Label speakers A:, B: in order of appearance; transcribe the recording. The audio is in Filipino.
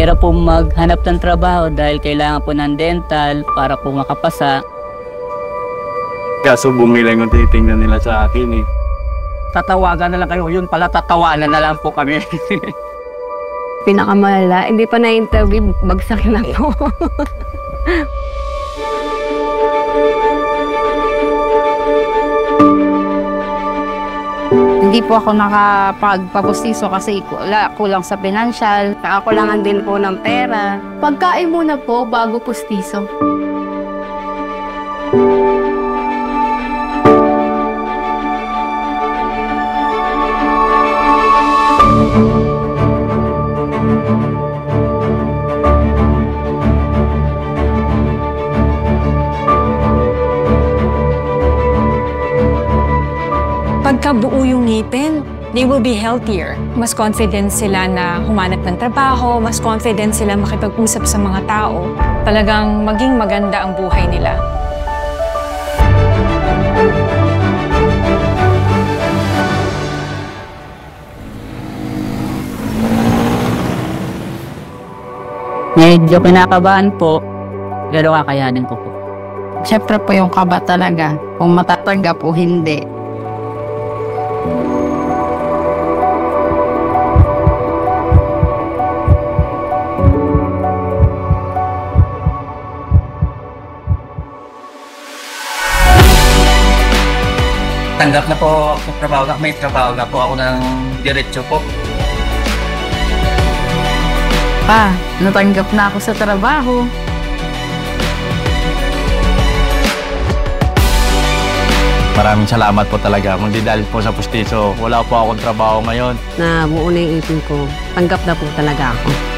A: mahirap po maghanap ng trabaho dahil kailangan po ng dental para po makapasa.
B: Kaso bumilang yung titingnan nila sa akin eh.
C: Tatawagan na lang kayo, yun pala tatawanan na lang po kami.
D: Pinakamalala, hindi pa na-interview, bagsak na po.
E: Hindi po ako nakapagpapustiso kasi kulang sa pinansyal.
D: Nakakulangan din po ng pera.
F: Pagkain muna po bago pustiso.
G: Pagka buo yung ngipin, they will be healthier. Mas confident sila na humanap ng trabaho, mas confident sila makipag-usap sa mga tao. Talagang maging maganda ang buhay nila.
A: Medyo kinakabahan po, pero kakayanin ko po.
E: Siyempre po yung kaba talaga, kung matatanggap o hindi.
C: Tanggap na po ako trabaho na, may trabaho na po ako ng diretso po.
E: Pa, natanggap na ako sa trabaho.
B: Maraming salamat po talaga. Hindi dahil po sa pustiso, wala po akong trabaho ngayon.
D: Na buo na yung ipin ko, tanggap na po talaga ako.